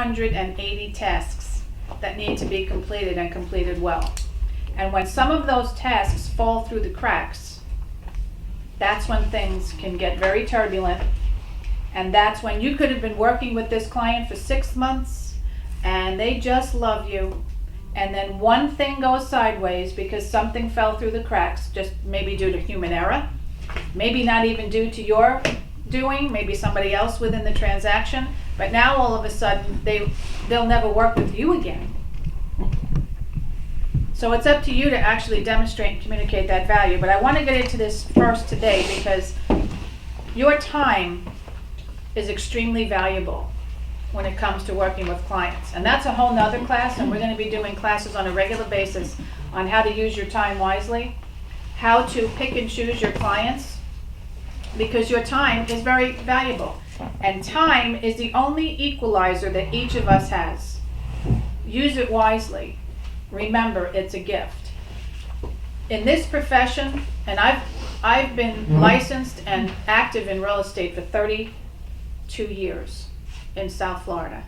480 tasks that need to be completed and completed well. And when some of those tasks fall through the cracks, that's when things can get very turbulent. And that's when you could have been working with this client for 6 months and they just love you. And then one thing goes sideways because something fell through the cracks, just maybe due to human error, maybe not even due to your doing, maybe somebody else within the transaction. But now all of a sudden they'll never work with you again. So it's up to you to actually demonstrate and communicate that value. But I want to get into this first today because your time is extremely valuable when it comes to working with clients. And that's a whole nother class, and we're going to be doing classes on a regular basis on how to use your time wisely, how to pick and choose your clients, because your time is very valuable. And time is the only equalizer that each of us has. Use it wisely. Remember, it's a gift. In this profession, and I've been licensed and active in real estate for 32 years in South Florida.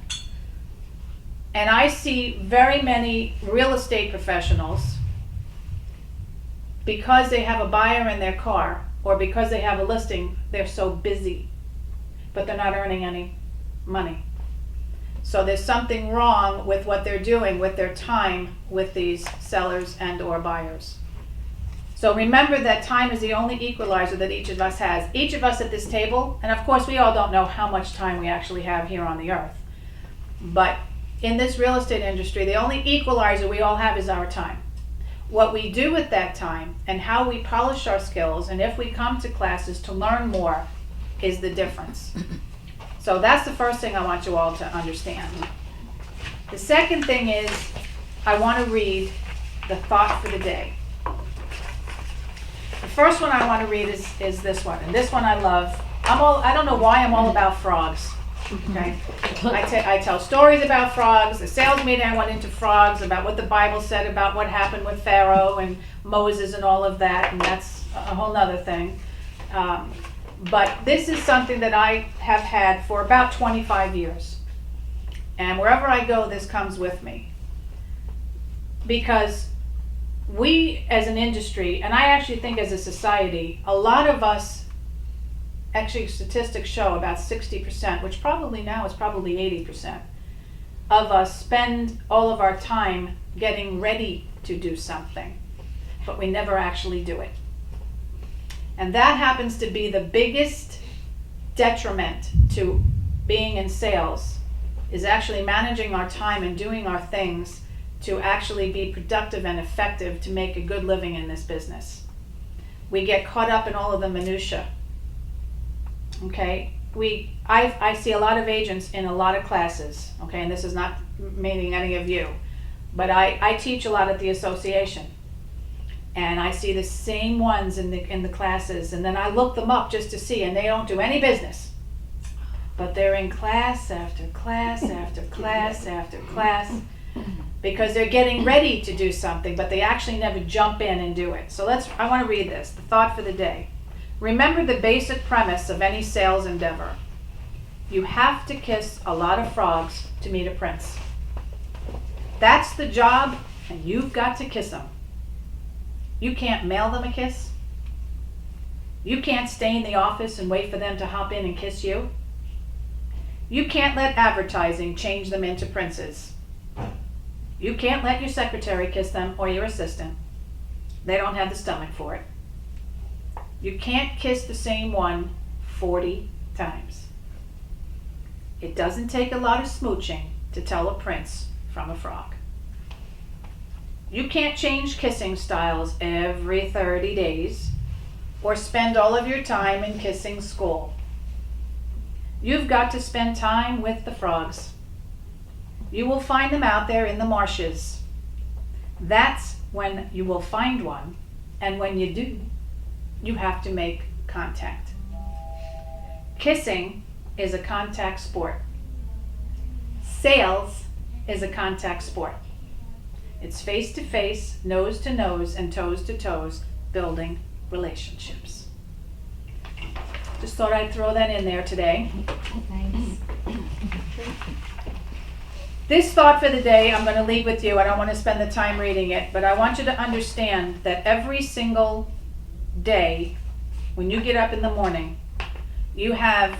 And I see very many real estate professionals, because they have a buyer in their car or because they have a listing, they're so busy, but they're not earning any money. So there's something wrong with what they're doing with their time with these sellers and or buyers. So remember that time is the only equalizer that each of us has. Each of us at this table, and of course we all don't know how much time we actually have here on the earth, but in this real estate industry, the only equalizer we all have is our time. What we do with that time and how we polish our skills, and if we come to classes to learn more, is the difference. So that's the first thing I want you all to understand. The second thing is I want to read the thought for the day. The first one I want to read is this one, and this one I love. I don't know why I'm all about frogs. Okay, I tell stories about frogs. The sales meeting I went into frogs, about what the Bible said about what happened with Pharaoh and Moses and all of that, and that's a whole nother thing. But this is something that I have had for about 25 years. And wherever I go, this comes with me. Because we as an industry, and I actually think as a society, a lot of us, actually statistics show about 60%, which probably now is probably 80%, of us spend all of our time getting ready to do something, but we never actually do it. And that happens to be the biggest detriment to being in sales, is actually managing our time and doing our things to actually be productive and effective to make a good living in this business. We get caught up in all of the minutia. Okay, I see a lot of agents in a lot of classes, okay, and this is not meaning any of you, but I teach a lot at the association. And I see the same ones in the classes, and then I look them up just to see, and they don't do any business. But they're in class after class after class after class because they're getting ready to do something, but they actually never jump in and do it. So I want to read this, the thought for the day. Remember the basic premise of any sales endeavor. You have to kiss a lot of frogs to meet a prince. That's the job, and you've got to kiss them. You can't mail them a kiss. You can't stay in the office and wait for them to hop in and kiss you. You can't let advertising change them into princes. You can't let your secretary kiss them or your assistant. They don't have the stomach for it. You can't kiss the same one 40 times. It doesn't take a lot of smooching to tell a prince from a frog. You can't change kissing styles every 30 days or spend all of your time in kissing school. You've got to spend time with the frogs. You will find them out there in the marshes. That's when you will find one, and when you do, you have to make contact. Kissing is a contact sport. Sales is a contact sport. It's face to face, nose to nose, and toes to toes, building relationships. Just thought I'd throw that in there today. Thanks. This thought for the day, I'm going to leave with you. I don't want to spend the time reading it, but I want you to understand that every single day, when you get up in the morning, you have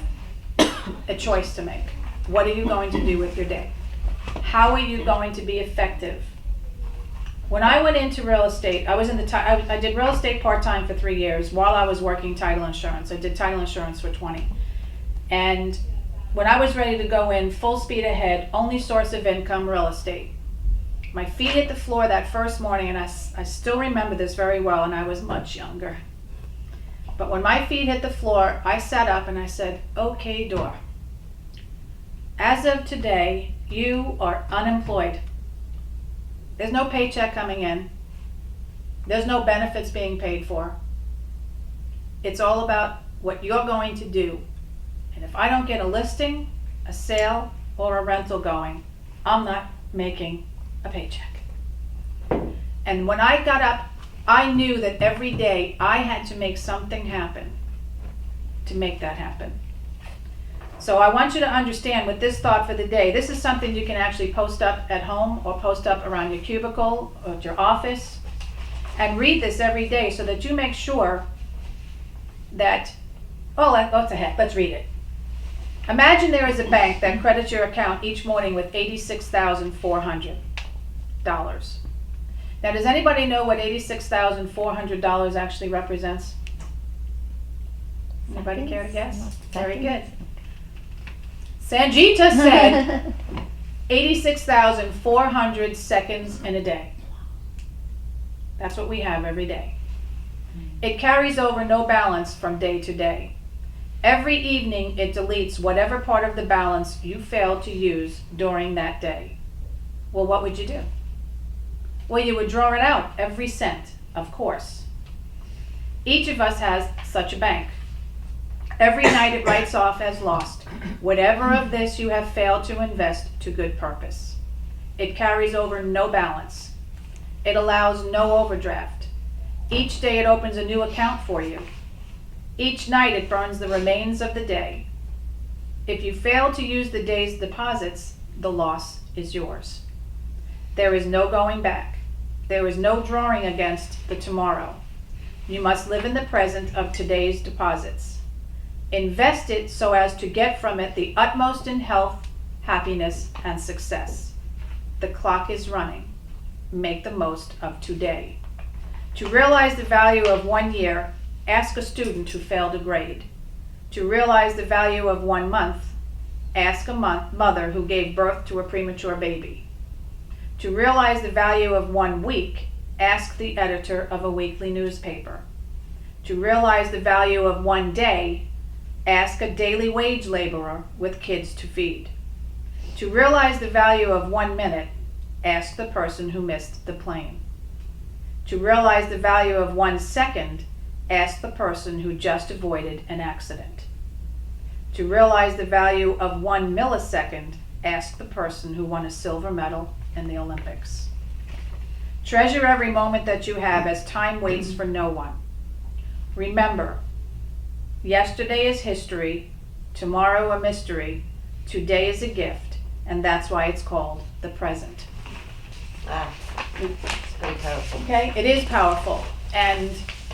a choice to make. What are you going to do with your day? How are you going to be effective? When I went into real estate, I did real estate part-time for 3 years while I was working title insurance. I did title insurance for 20. And when I was ready to go in full speed ahead, only source of income, real estate. My feet hit the floor that first morning, and I still remember this very well, and I was much younger. But when my feet hit the floor, I sat up and I said, okay, Dor, as of today, you are unemployed. There's no paycheck coming in. There's no benefits being paid for. It's all about what you're going to do. And if I don't get a listing, a sale, or a rental going, I'm not making a paycheck. And when I got up, I knew that every day I had to make something happen to make that happen. So I want you to understand with this thought for the day, this is something you can actually post up at home or post up around your cubicle or at your office, and read this every day so that you make sure that, what the heck, let's read it. Imagine there is a bank that credits your account each morning with $86,400. Now, does anybody know what $86,400 actually represents? Anybody care to guess? Very good. Sanjita said 86,400 seconds in a day. That's what we have every day. It carries over no balance from day to day. Every evening it deletes whatever part of the balance you failed to use during that day. Well, what would you do? Well, you would draw it out, every cent, of course. Each of us has such a bank. Every night it writes off as lost whatever of this you have failed to invest to good purpose. It carries over no balance. It allows no overdraft. Each day it opens a new account for you. Each night it burns the remains of the day. If you fail to use the day's deposits, the loss is yours. There is no going back. There is no drawing against the tomorrow. You must live in the present of today's deposits. Invest it so as to get from it the utmost in health, happiness, and success. The clock is running. Make the most of today. To realize the value of 1 year, ask a student who failed a grade. To realize the value of 1 month, ask a mother who gave birth to a premature baby. To realize the value of 1 week, ask the editor of a weekly newspaper. To realize the value of 1 day, ask a daily wage laborer with kids to feed. To realize the value of 1 minute, ask the person who missed the plane. To realize the value of 1 second, ask the person who just avoided an accident. To realize the value of 1 millisecond, ask the person who won a silver medal in the Olympics. Treasure every moment that you have, as time waits for no one. Remember, yesterday is history, tomorrow a mystery, today is a gift, and that's why it's called the present. It's very powerful. Okay, it is powerful. And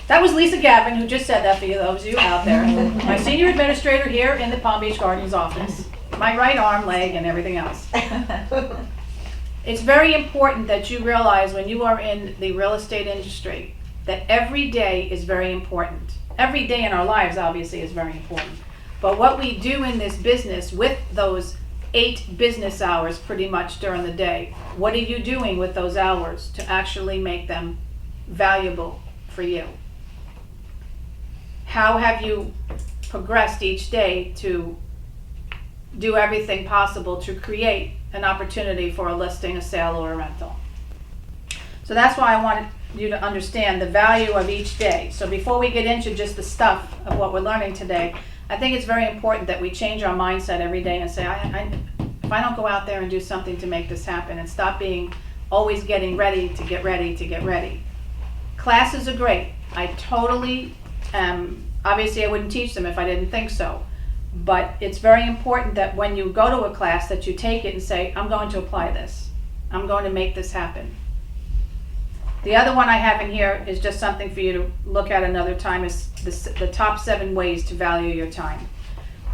that was Lisa Gavin who just said that for those of you out there. My senior administrator here in the Palm Beach Gardens office. My right arm, leg, and everything else. It's very important that you realize when you are in the real estate industry that every day is very important. Every day in our lives, obviously, is very important. But what we do in this business with those 8 business hours pretty much during the day, what are you doing with those hours to actually make them valuable for you? How have you progressed each day to do everything possible to create an opportunity for a listing, a sale, or a rental? So that's why I wanted you to understand the value of each day. So before we get into just the stuff of what we're learning today, I think it's very important that we change our mindset every day and say, if I don't go out there and do something to make this happen, and stop being always getting ready to get ready to get ready. Classes are great. I totally, obviously I wouldn't teach them if I didn't think so. But it's very important that when you go to a class that you take it and say, I'm going to apply this. I'm going to make this happen. The other one I have in here is just something for you to look at another time, is the top 7 ways to value your time.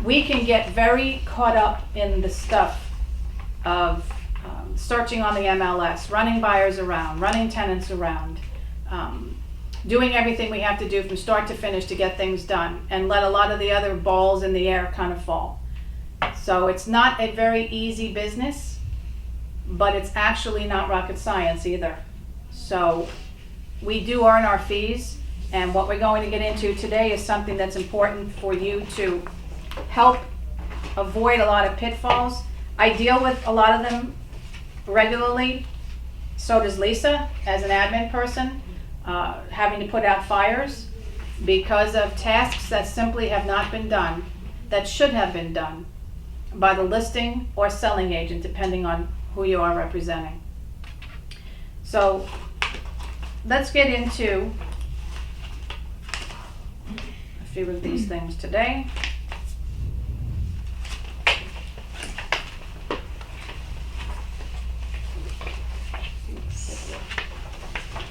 We can get very caught up in the stuff of searching on the MLS, running buyers around, running tenants around, doing everything we have to do from start to finish to get things done, and let a lot of the other balls in the air kind of fall. So it's not a very easy business, but it's actually not rocket science either. So we do earn our fees, and what we're going to get into today is something that's important for you to help avoid a lot of pitfalls. I deal with a lot of them regularly. So does Lisa as an admin person, having to put out fires because of tasks that simply have not been done, that should have been done by the listing or selling agent, depending on who you are representing. So let's get into a few of these things today.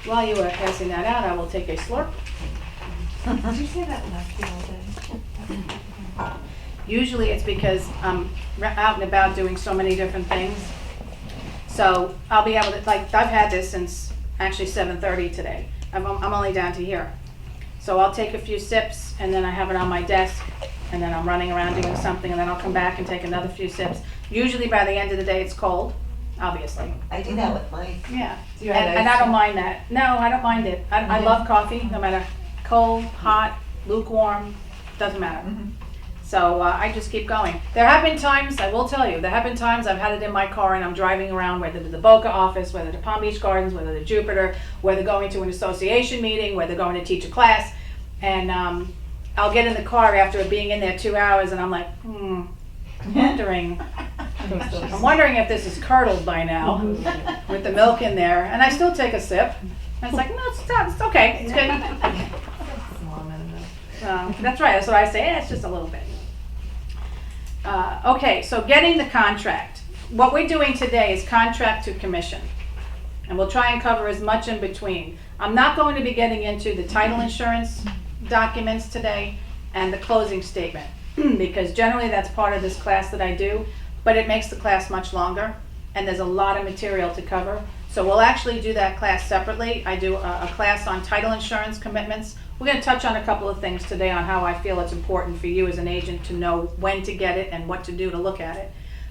While you are passing that out, I will take a slurp. Did you say that lefty all day? Usually it's because I'm out and about doing so many different things. So I'll be able to, like, I've had this since actually 7:30 today. I'm only down to here. So I'll take a few sips, and then I have it on my desk, and then I'm running around doing something, and then I'll come back and take another few sips. Usually by the end of the day it's cold, obviously. I do that with mine. Yeah, Do you have and I ice don't cream? mind that. No, I don't mind it. I love coffee, no matter cold, hot, lukewarm, doesn't matter. So I just keep going. There have been times, I will tell you, there have been times I've had it in my car and I'm driving around, whether to the Boca office, whether to Palm Beach Gardens, whether to Jupiter, whether going to an association meeting, whether going to teach a class, and I'll get in the car after being in there 2 hours and I'm like, I'm wondering if this is curdled by now with the milk in there, and I still take a sip. And it's like, no, it's okay, it's good. That's right, that's what I say, it's just a little bit. Okay, so getting the contract. What we're doing today is contract to commission, and we'll try and cover as much in between. I'm not going to be getting into the title insurance documents today and the closing statement, because generally that's part of this class that I do, but it makes the class much longer, and there's a lot of material to cover. So we'll actually do that class separately. I do a class on title insurance commitments. We're going to touch on a couple of things today on how I feel it's important for you as an agent to know when to get it and what to do to look at it.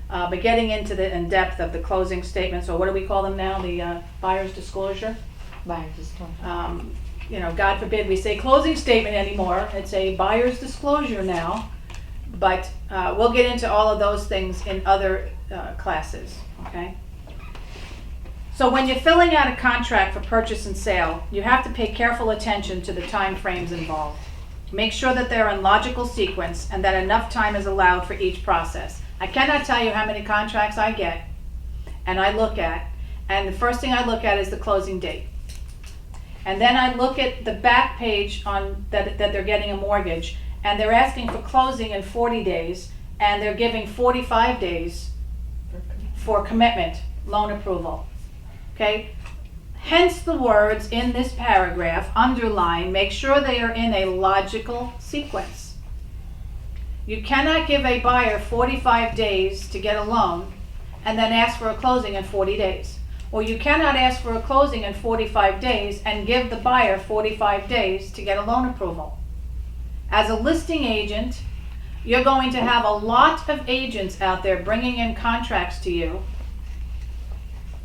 But getting into the in-depth of the closing statements, or what do we call them now, the buyer's disclosure? Buyer's disclosure. God forbid we say closing statement anymore. It's a buyer's disclosure now. But we'll get into all of those things in other classes, okay? So when you're filling out a contract for purchase and sale, you have to pay careful attention to the time frames involved. Make sure that they're in logical sequence and that enough time is allowed for each process. I cannot tell you how many contracts I get and I look at, and the first thing I look at is the closing date. And then I look at the back page on that they're getting a mortgage, and they're asking for closing in 40 days, and they're giving 45 days for commitment, loan approval. Okay? Hence the words in this paragraph, underline, make sure they are in a logical sequence. You cannot give a buyer 45 days to get a loan and then ask for a closing in 40 days. Or you cannot ask for a closing in 45 days and give the buyer 45 days to get a loan approval. As a listing agent, you're going to have a lot of agents out there bringing in contracts to you.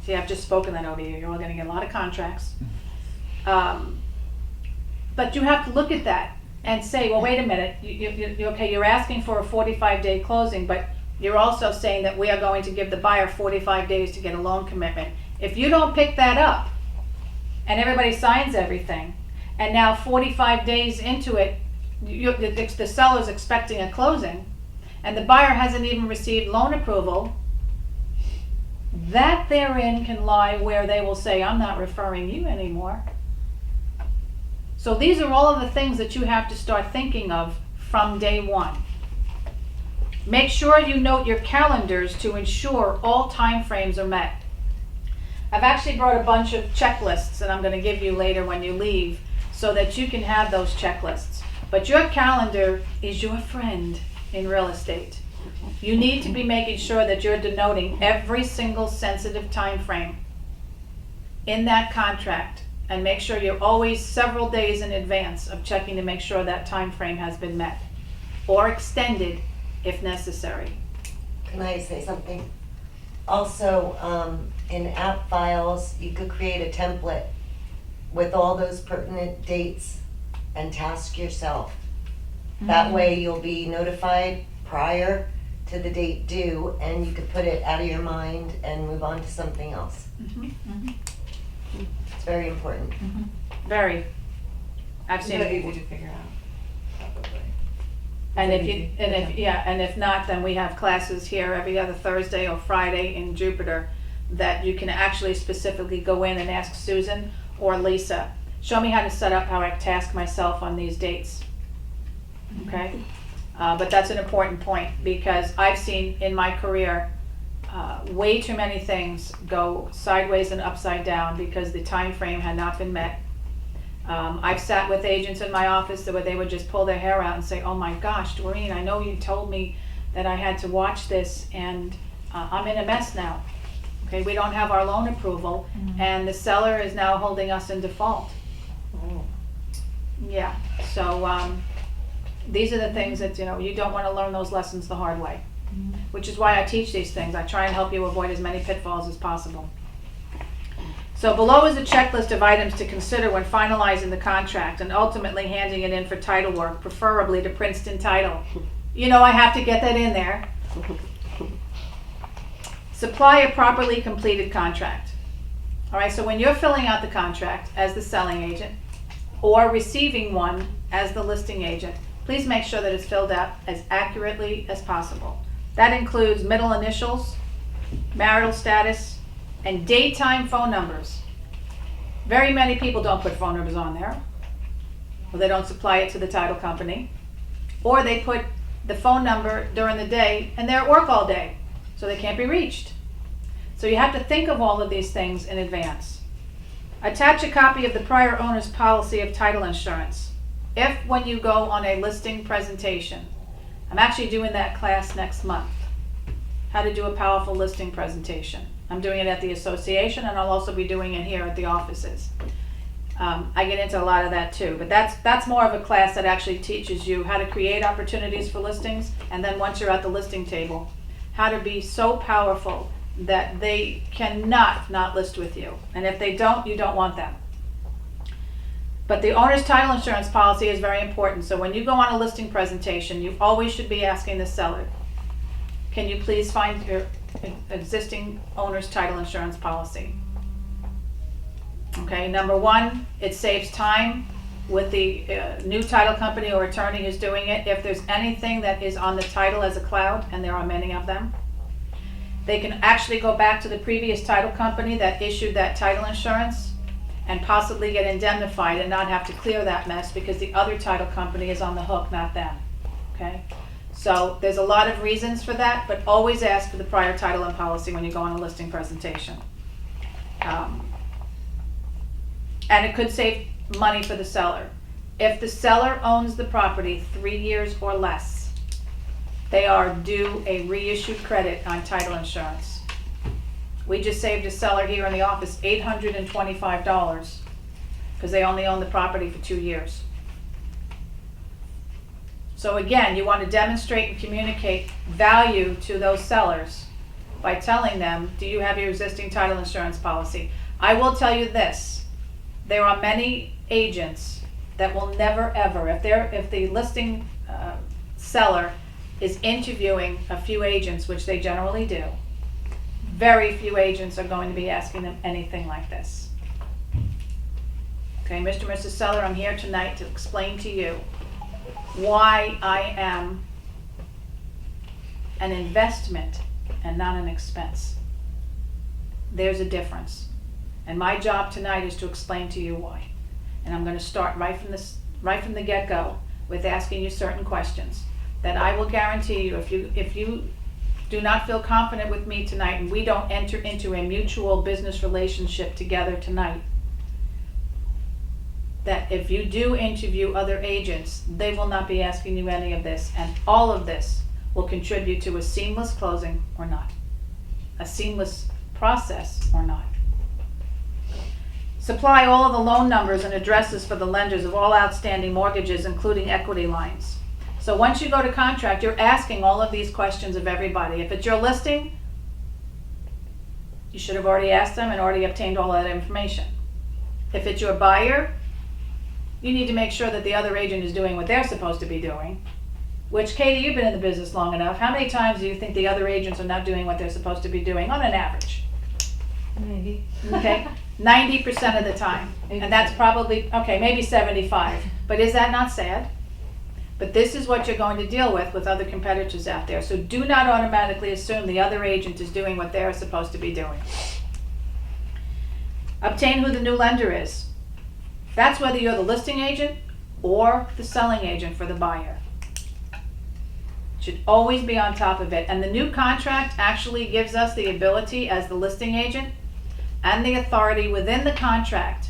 See, I've just spoken that over you. You're all going to get a lot of contracts. But you have to look at that and say, well, wait a minute. Okay, you're asking for a 45-day closing, but you're also saying that we are going to give the buyer 45 days to get a loan commitment. If you don't pick that up and everybody signs everything, and now 45 days into it, the seller's expecting a closing, and the buyer hasn't even received loan approval, that therein can lie where they will say, I'm not referring you anymore. So these are all of the things that you have to start thinking of from day one. Make sure you note your calendars to ensure all timeframes are met. I've actually brought a bunch of checklists that I'm going to give you later when you leave so that you can have those checklists. But your calendar is your friend in real estate. You need to be making sure that you're denoting every single sensitive time frame in that contract, and make sure you're always several days in advance of checking to make sure that time frame has been met or extended if necessary. Can I say something? Also, in app files, you could create a template with all those pertinent dates and task yourself. That way you'll be notified prior to the date due, and you could put it out of your mind and move on to something else. It's very important. Very. I've It's seen really it. easy to figure out, probably. And if Easy. you, and if not, then we have classes here every other Thursday or Friday in Jupiter that you can actually specifically go in and ask Susan or Lisa, show me how to set up how I task myself on these dates. Okay? But that's an important point, because I've seen in my career way too many things go sideways and upside down because the time frame had not been met. I've sat with agents in my office where they would just pull their hair out and say, oh my gosh, Doreen, I know you told me that I had to watch this, and I'm in a mess now. Okay, we don't have our loan approval, and the seller is now holding us in default. Yeah, so these are the things that, you don't want to learn those lessons the hard way, which is why I teach these things. I try and help you avoid as many pitfalls as possible. So below is a checklist of items to consider when finalizing the contract and ultimately handing it in for title work, preferably to Princeton Title. I have to get that in there. Supply a properly completed contract. All right, so when you're filling out the contract as the selling agent or receiving one as the listing agent, please make sure that it's filled out as accurately as possible. That includes middle initials, marital status, and daytime phone numbers. Very many people don't put phone numbers on there, or they don't supply it to the title company, or they put the phone number during the day and they're at work all day, so they can't be reached. So you have to think of all of these things in advance. Attach a copy of the prior owner's policy of title insurance. If, when you go on a listing presentation, I'm actually doing that class next month, how to do a powerful listing presentation. I'm doing it at the association, and I'll also be doing it here at the offices. I get into a lot of that too, but that's more of a class that actually teaches you how to create opportunities for listings, and then once you're at the listing table, how to be so powerful that they cannot not list with you. And if they don't, you don't want them. But the owner's title insurance policy is very important. So when you go on a listing presentation, you always should be asking the seller, can you please find your existing owner's title insurance policy? Okay, number one, it saves time with the new title company or attorney who's doing it. If there's anything that is on the title as a cloud, and there are many of them, they can actually go back to the previous title company that issued that title insurance and possibly get indemnified and not have to clear that mess because the other title company is on the hook, not them. Okay? So there's a lot of reasons for that, but always ask for the prior title and policy when you go on a listing presentation. And it could save money for the seller. If the seller owns the property 3 years or less, they are due a reissued credit on title insurance. We just saved a seller here in the office $825 because they only own the property for 2 years. So again, you want to demonstrate and communicate value to those sellers by telling them, do you have your existing title insurance policy? I will tell you this, there are many agents that will never ever, if the listing seller is interviewing a few agents, which they generally do, very few agents are going to be asking them anything like this. Okay, Mr. and Mrs. Seller, I'm here tonight to explain to you why I am an investment and not an expense. There's a difference. And my job tonight is to explain to you why. And I'm going to start right from the get-go with asking you certain questions. that I will guarantee you, if you do not feel confident with me tonight and we don't enter into a mutual business relationship together tonight, that if you do interview other agents, they will not be asking you any of this, and all of this will contribute to a seamless closing or not, a seamless process or not. Supply all of the loan numbers and addresses for the lenders of all outstanding mortgages, including equity lines. So once you go to contract, you're asking all of these questions of everybody. If it's your listing, you should have already asked them and already obtained all that information. If it's your buyer, you need to make sure that the other agent is doing what they're supposed to be doing. Which, Katie, you've been in the business long enough. How many times do you think the other agents are not doing what they're supposed to be doing on an average? 90. Okay, 90% of the time. And that's probably, okay, maybe 75. But is that not sad? But this is what you're going to deal with other competitors out there. So do not automatically assume the other agent is doing what they're supposed to be doing. Obtain who the new lender is. That's whether you're the listing agent or the selling agent for the buyer. Should always be on top of it. And the new contract actually gives us the ability as the listing agent and the authority within the contract.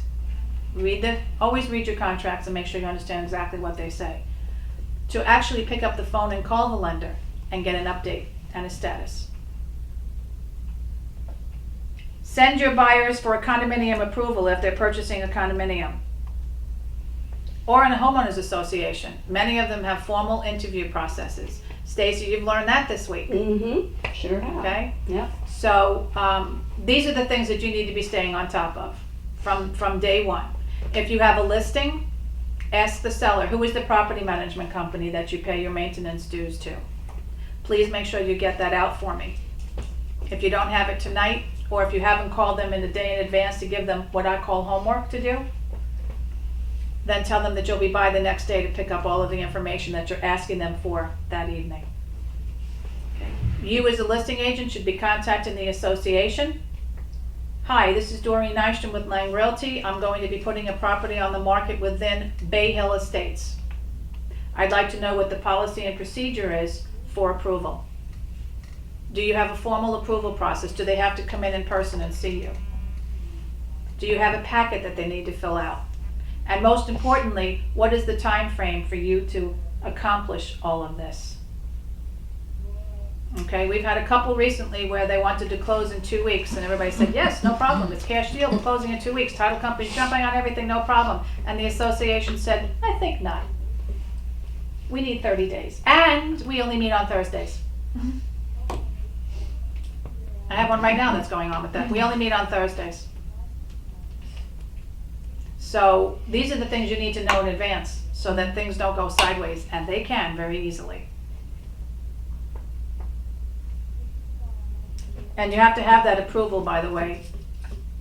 Always read your contracts and make sure you understand exactly what they say. To actually pick up the phone and call the lender and get an update and a status. Send your buyers for a condominium approval if they're purchasing a condominium or in a homeowners association. Many of them have formal interview processes. Stacy, you've learned that this week. Mm-hmm. Sure have. Okay? Yep. So these are the things that you need to be staying on top of from day one. If you have a listing, ask the seller, who is the property management company that you pay your maintenance dues to? Please make sure you get that out for me. If you don't have it tonight, or if you haven't called them in a day in advance to give them what I call homework to do, then tell them that you'll be by the next day to pick up all of the information that you're asking them for that evening. Okay. You as a listing agent should be contacting the association. Hi, this is Doreen Nystrom with Lang Realty. I'm going to be putting a property on the market within Bay Hill Estates. I'd like to know what the policy and procedure is for approval. Do you have a formal approval process? Do they have to come in person and see you? Do you have a packet that they need to fill out? And most importantly, what is the time frame for you to accomplish all of this? Okay, we've had a couple recently where they wanted to close in 2 weeks and everybody said, yes, no problem, it's cash deal, we're closing in 2 weeks, title company's jumping on everything, no problem. And the association said, I think not. We need 30 days. And we only meet on Thursdays. I have one right now that's going on with that. We only meet on Thursdays. So these are the things you need to know in advance so that things don't go sideways, and they can very easily. And you have to have that approval, by the way,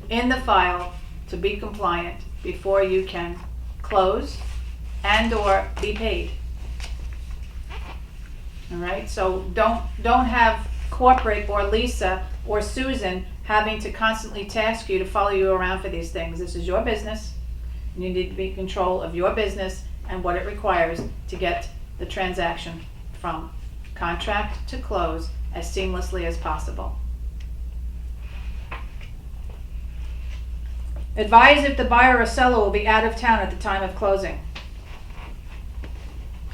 in the file to be compliant before you can close and or be paid. All right, so don't have corporate or Lisa or Susan having to constantly task you to follow you around for these things. This is your business. You need to be in control of your business and what it requires to get the transaction from contract to close as seamlessly as possible. Advise if the buyer or seller will be out of town at the time of closing.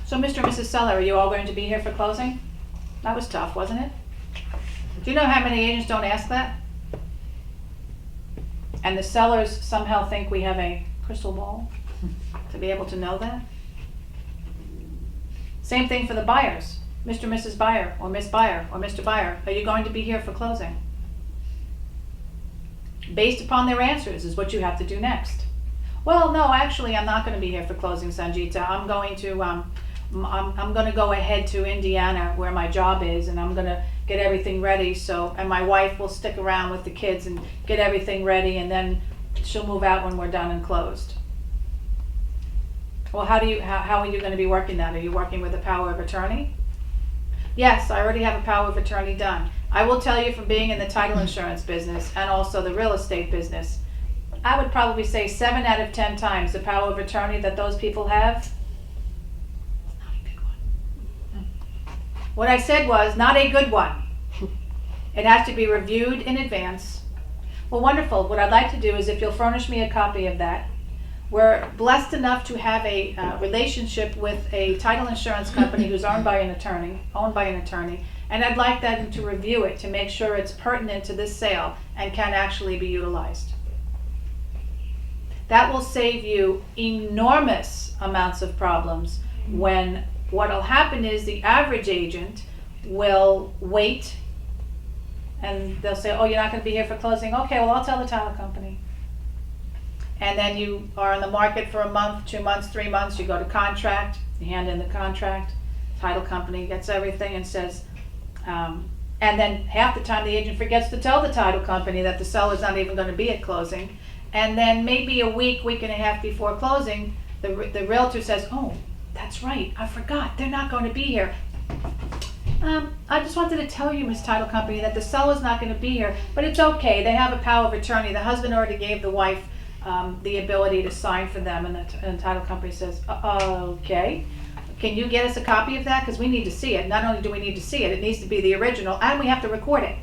So Mr. and Mrs. Seller, are you all going to be here for closing? That was tough, wasn't it? Do you know how many agents don't ask that? And the sellers somehow think we have a crystal ball to be able to know that. Same thing for the buyers. Mr. and Mrs. Buyer, or Miss Buyer, or Mr. Buyer, are you going to be here for closing? Based upon their answers is what you have to do next. Well, no, actually, I'm not going to be here for closing, Sanjita. I'm going to go ahead to Indiana where my job is, and I'm going to get everything ready. So, and my wife will stick around with the kids and get everything ready, and then she'll move out when we're done and closed. Well, how are you going to be working that? Are you working with a power of attorney? Yes, I already have a power of attorney done. I will tell you from being in the title insurance business and also the real estate business, I would probably say 7 out of 10 times the power of attorney that those people have is not a good one. What I said was not a good one. It has to be reviewed in advance. Well, wonderful. What I'd like to do is if you'll furnish me a copy of that. We're blessed enough to have a relationship with a title insurance company who's owned by an attorney, and I'd like them to review it to make sure it's pertinent to this sale and can actually be utilized. That will save you enormous amounts of problems when what'll happen is the average agent will wait and they'll say, oh, you're not going to be here for closing? Okay, well, I'll tell the title company. And then you are in the market for a month, 2 months, 3 months, you go to contract, you hand in the contract, title company gets everything and says, and then half the time the agent forgets to tell the title company that the seller's not even going to be at closing. And then maybe a week and a half before closing, the realtor says, oh, that's right, I forgot, they're not going to be here. I just wanted to tell you, Miss Title Company, that the seller's not going to be here, but it's okay, they have a power of attorney. The husband already gave the wife the ability to sign for them, and the title company says, okay, can you get us a copy of that? Because we need to see it. Not only do we need to see it, it needs to be the original, and we have to record it.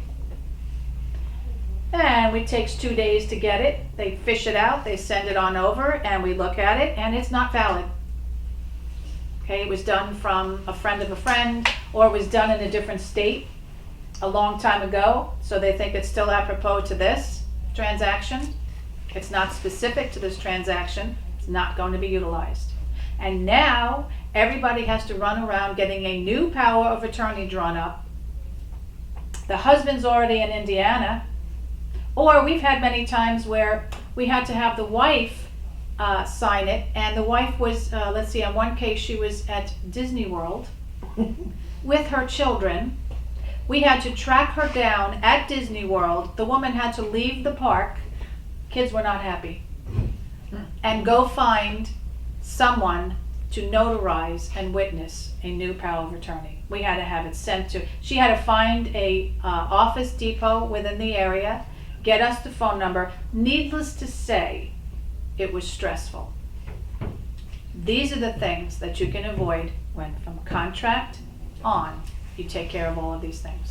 And it takes 2 days to get it. They fish it out, they send it on over, and we look at it, and it's not valid. Okay, it was done from a friend of a friend, or it was done in a different state a long time ago, so they think it's still apropos to this transaction. It's not specific to this transaction. It's not going to be utilized. And now everybody has to run around getting a new power of attorney drawn up. The husband's already in Indiana. Or we've had many times where we had to have the wife sign it, and the wife was, let's see, in one case she was at Disney World with her children. We had to track her down at Disney World. The woman had to leave the park. Kids were not happy. And go find someone to notarize and witness a new power of attorney. We had to have it sent to, she had to find a office depot within the area, get us the phone number. Needless to say, it was stressful. These are the things that you can avoid when from contract on, you take care of all of these things.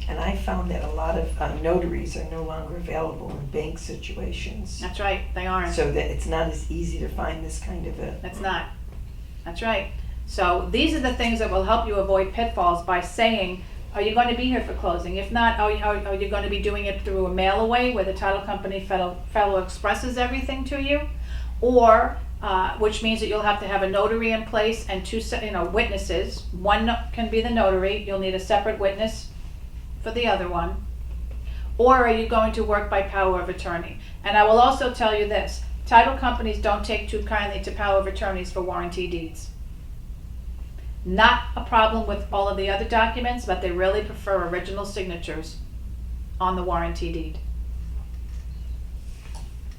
And I found that a lot of notaries are no longer available in bank situations. That's right, they aren't. So that it's not as easy to find this kind of a... It's not. That's right. So these are the things that will help you avoid pitfalls by saying, are you going to be here for closing? If not, are you going to be doing it through a mail away where the title company Federal expresses everything to you? Or, which means that you'll have to have a notary in place and two witnesses. One can be the notary. You'll need a separate witness for the other one. Or are you going to work by power of attorney? And I will also tell you this, title companies don't take too kindly to power of attorneys for warranty deeds. Not a problem with all of the other documents, but they really prefer original signatures on the warranty deed.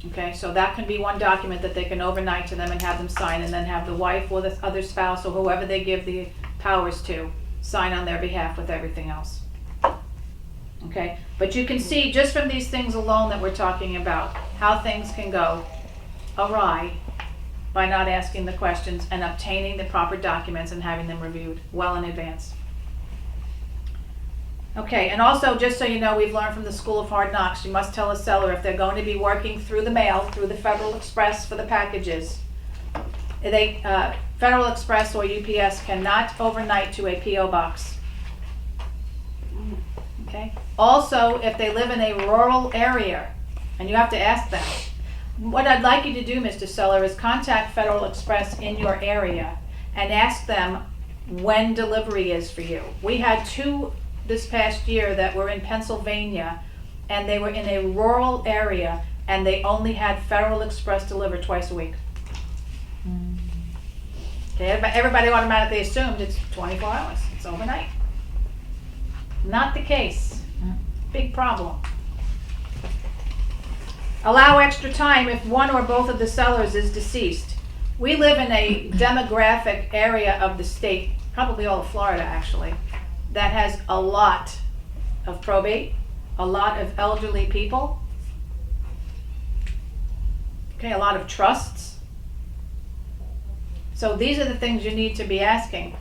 Okay, so that can be one document that they can overnight to them and have them sign, and then have the wife or the other spouse or whoever they give the powers to sign on their behalf with everything else. Okay, but you can see just from these things alone that we're talking about how things can go awry by not asking the questions and obtaining the proper documents and having them reviewed well in advance. Okay, and also just so you know, we've learned from the School of Hard Knocks, you must tell a seller if they're going to be working through the mail, through the Federal Express for the packages, Federal Express or UPS cannot overnight to a P.O. box. Okay. Also, if they live in a rural area, and you have to ask them, what I'd like you to do, Mr. Seller, is contact Federal Express in your area and ask them when delivery is for you. We had 2 this past year that were in Pennsylvania, and they were in a rural area, and they only had Federal Express delivered twice a week. Okay, everybody automatically assumed it's 24 hours, it's overnight. Not the case. Big problem. Allow extra time if one or both of the sellers is deceased. We live in a demographic area of the state, probably all of Florida actually, that has a lot of probate, a lot of elderly people, okay, a lot of trusts. So these are the things you need to be asking.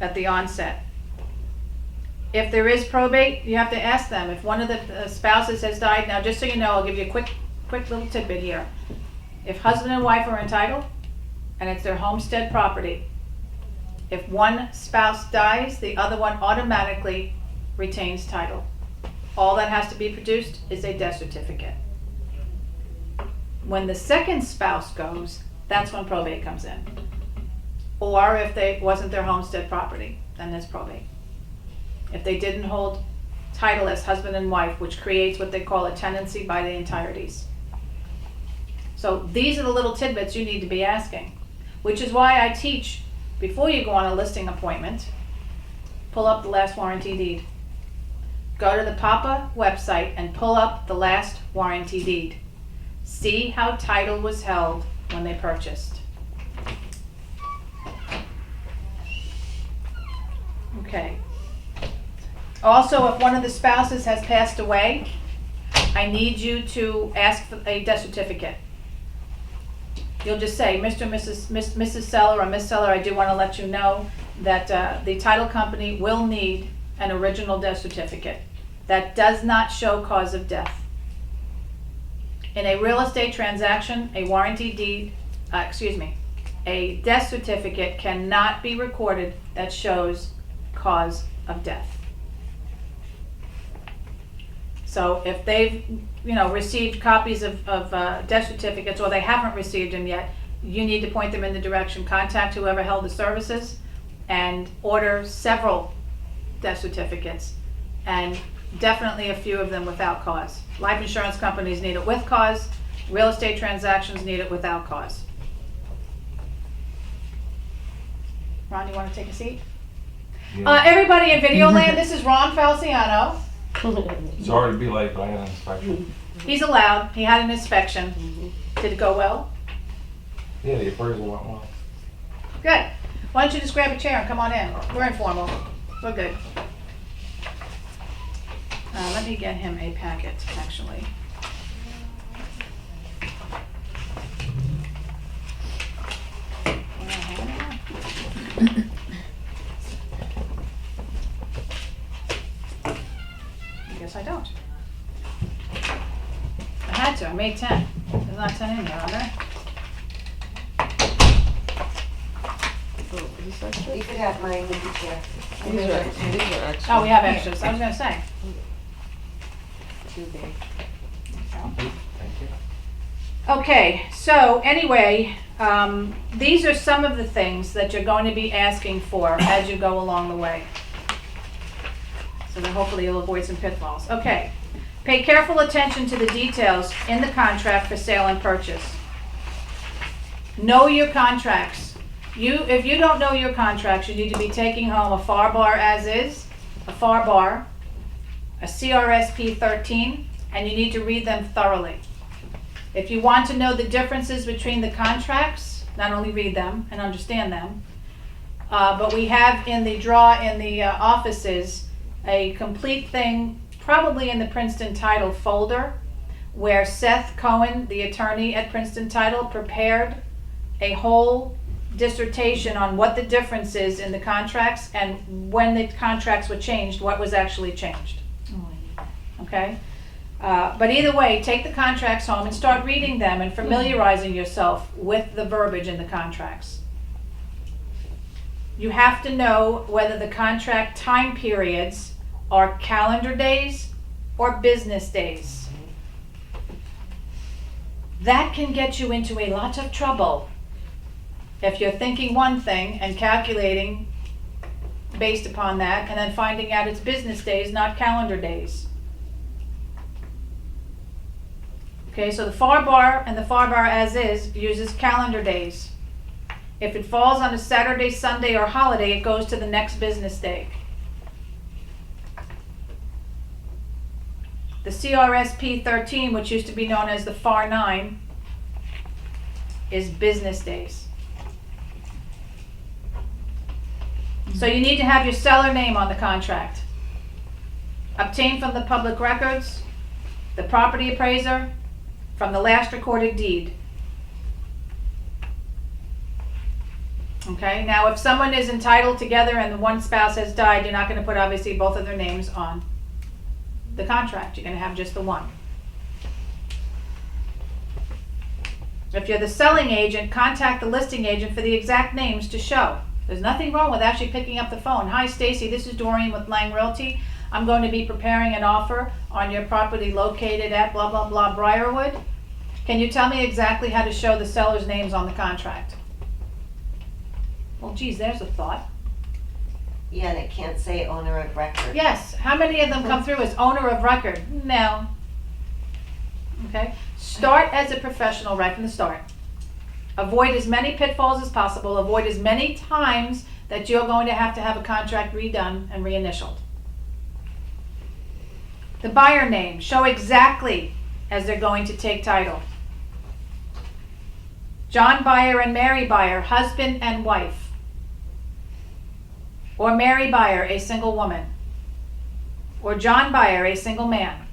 at the onset. If there is probate, you have to ask them. If one of the spouses has died, now just so you know, I'll give you a quick little tidbit here. If husband and wife are entitled, and it's their homestead property, if one spouse dies, the other one automatically retains title. All that has to be produced is a death certificate. When the second spouse goes, that's when probate comes in. Or if they wasn't their homestead property, then there's probate. If they didn't hold title as husband and wife, which creates what they call a tenancy by the entireties. So these are the little tidbits you need to be asking, which is why I teach, before you go on a listing appointment, pull up the last warranty deed. Go to the PAPA website and pull up the last warranty deed. See how title was held when they purchased. Okay. Also, if one of the spouses has passed away, I need you to ask for a death certificate. You'll just say, Mrs. Seller or Miss Seller, I do want to let you know that the title company will need an original death certificate that does not show cause of death. In a real estate transaction, a warranty deed, a death certificate cannot be recorded that shows cause of death. So if they've, received copies of death certificates, or they haven't received them yet, you need to point them in the direction, contact whoever held the services, and order several death certificates, and definitely a few of them without cause. Life insurance companies need it with cause. Real estate transactions need it without cause. Ron, you want to take a seat? Yeah. Everybody in video land, this is Ron Falciano. Sorry to be late, but I had an inspection. He's allowed. He had an inspection. Did it go well? Yeah, the appraisal went well. Good. Why don't you just grab a chair and come on in? We're informal. We're good. Let me get him a packet, actually. I guess I don't. I had to. I made 10. There's not 10 in there, are there? You could have mine with the chair. These are extra. Oh, we have extras. I was gonna say. Too big. Thank you. Okay, so anyway, these are some of the things that you're going to be asking for as you go along the way. So that hopefully you'll avoid some pitfalls. Okay, pay careful attention to the details in the contract for sale and purchase. Know your contracts. If you don't know your contracts, you need to be taking home a FAR bar as is, a FAR bar, a CRSP 13, and you need to read them thoroughly. If you want to know the differences between the contracts, not only read them and understand them, but we have in the drawer in the offices a complete thing, probably in the Princeton Title folder, where Seth Cohen, the attorney at Princeton Title, prepared a whole dissertation on what the difference is in the contracts and when the contracts were changed, what was actually changed. Okay? But either way, take the contracts home and start reading them and familiarizing yourself with the verbiage in the contracts. You have to know whether the contract time periods are calendar days or business days. That can get you into a lot of trouble if you're thinking one thing and calculating based upon that, and then finding out it's business days, not calendar days. Okay, so the FAR bar and the FAR bar as is uses calendar days. If it falls on a Saturday, Sunday, or holiday, it goes to the next business day. The CRSP 13, which used to be known as the FAR 9, is business days. So you need to have your seller name on the contract. Obtained from the public records, the property appraiser, from the last recorded deed. Okay, now if someone is entitled together and the one spouse has died, you're not gonna put obviously both of their names on the contract, you're gonna have just the one. If you're the selling agent, contact the listing agent for the exact names to show. There's nothing wrong with actually picking up the phone. Hi Stacy, this is Doreen with Lang Realty. I'm going to be preparing an offer on your property located at blah, blah, blah, Briarwood. Can you tell me exactly how to show the seller's names on the contract? Well, geez, there's a thought. Yeah, and it can't say owner of record. Yes, how many of them come through as owner of record? No. Okay, start as a professional right from the start. Avoid as many pitfalls as possible. Avoid as many times that you're going to have a contract redone and reinitialed. The buyer name, show exactly as they're going to take title. John Buyer and Mary Buyer, husband and wife. Or Mary Buyer, a single woman. Or John Buyer, a single man.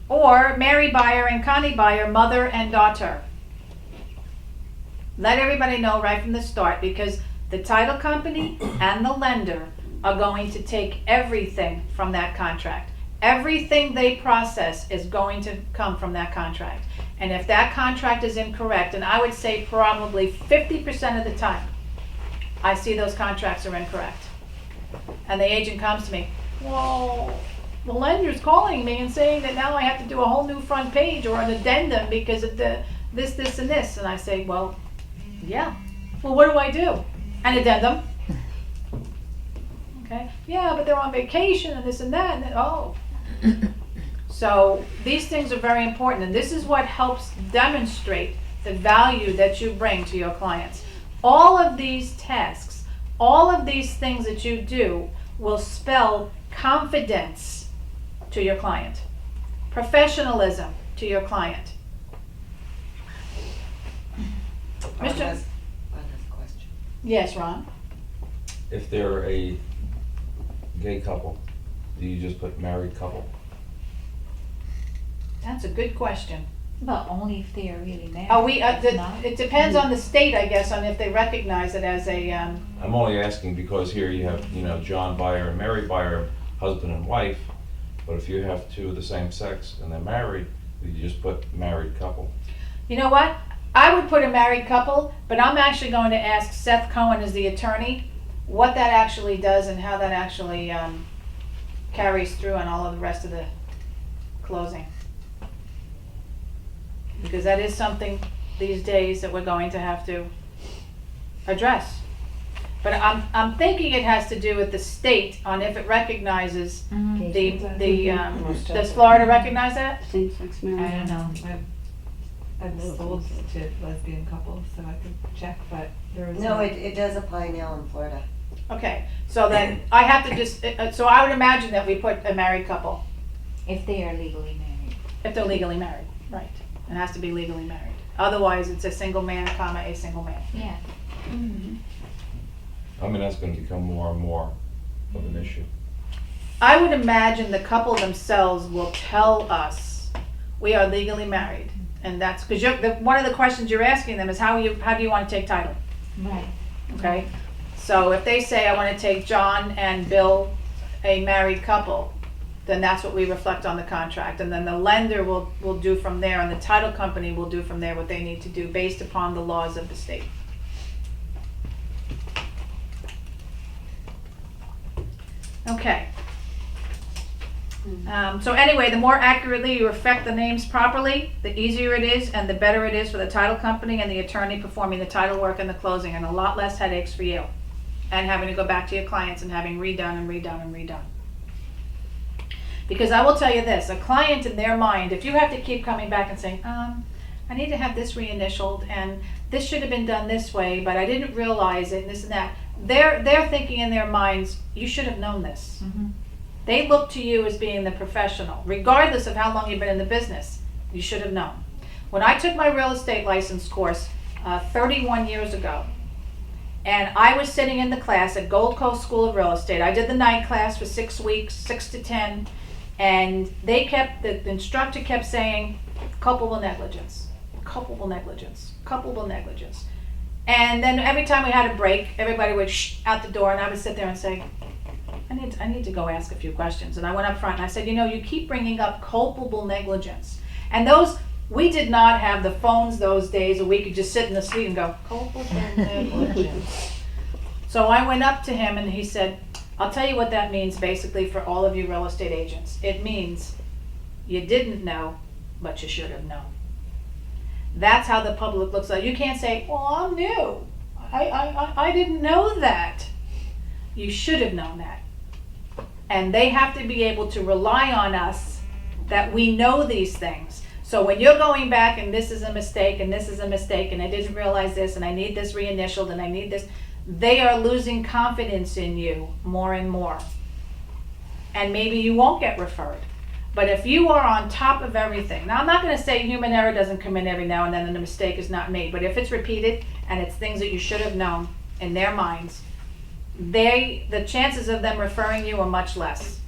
Or Mary Buyer and Connie Buyer, mother and daughter. Let everybody know right from the start, because the title company and the lender are going to take everything from that contract. Everything they process is going to come from that contract. And if that contract is incorrect, and I would say probably 50% of the time, I see those contracts are incorrect. And the agent comes to me, well, the lender's calling me and saying that now I have to do a whole new front page or an addendum because of this, and this. And I say, well, yeah. Well, what do I do? An addendum. Okay. Yeah, but they're on vacation and this and that. And oh. So these things are very important, and this is what helps demonstrate the value that you bring to your clients. All of these tasks, all of these things that you do will spell confidence to your client, professionalism to your client. One Mr. last question. Yes, Ron? If they're a gay couple, do you just put married couple? That's a good question. But only if they are really married. Oh, If not, it depends on the state, I guess, on if they recognize it as a, I'm only asking because here you have, John Buyer and Mary Buyer, husband and wife. But if you have two of the same sex and they're married, you just put married couple. you know what? I would put a married couple, but I'm actually going to ask Seth Cohen as the attorney what that actually does and how that actually carries through on all of the rest of the closing. Because that is something these days that we're going to have to address. But I'm thinking it has to do with the state on if it recognizes does Florida recognize that? Same-sex I marriage. don't know. I've sold to lesbian couples, so I could check, but there is. No, it does apply now in Florida. Okay, so then I have to just, so I would imagine that we put a married couple, If they are legally married. if they're legally married, right. It has to be legally married. Otherwise, it's a single man, comma, a single man. Yeah. I mean, that's gonna become more and more of an issue. I would imagine the couple themselves will tell us we are legally married. And that's, because one of the questions you're asking them is how do you want to take title? Right. Okay? So if they say, I want to take John and Bill, a married couple, then that's what we reflect on the contract. And then the lender will do from there, and the title company will do from there what they need to do based upon the laws of the state. Okay. So anyway, the more accurately you reflect the names properly, the easier it is and the better it is for the title company and the attorney performing the title work and the closing, and a lot less headaches for you. And having to go back to your clients and having redone and redone and redone. Because I will tell you this, a client in their mind, if you have to keep coming back and saying, I need to have this reinitialed and this should have been done this way, but I didn't realize it and this and that. They're thinking in their minds, you should have known this. Mm-hmm. They look to you as being the professional, regardless of how long you've been in the business. You should have known. When I took my real estate license course 31 years ago, and I was sitting in the class at Gold Coast School of Real Estate. I did the night class for 6 weeks, 6 to 10, and the instructor kept saying, culpable negligence, culpable negligence, culpable negligence. And then every time we had a break, everybody would out the door, and I would sit there and say, I need to go ask a few questions. And I went up front and I said, you keep bringing up culpable negligence. And we did not have the phones those days where we could just sit in the suite and go, culpable negligence. So I went up to him and he said, I'll tell you what that means basically for all of you real estate agents. It means you didn't know, but you should have known. That's how the public looks like. You can't say, well, I'm new. I didn't know that. You should have known that. And they have to be able to rely on us that we know these things. So when you're going back and this is a mistake and this is a mistake and I didn't realize this and I need this reinitialed and I need this, they are losing confidence in you more and more. And maybe you won't get referred. But if you are on top of everything, now I'm not going to say human error doesn't come in every now and then and a mistake is not made, but if it's repeated and it's things that you should have known in their minds, the chances of them referring you are much less.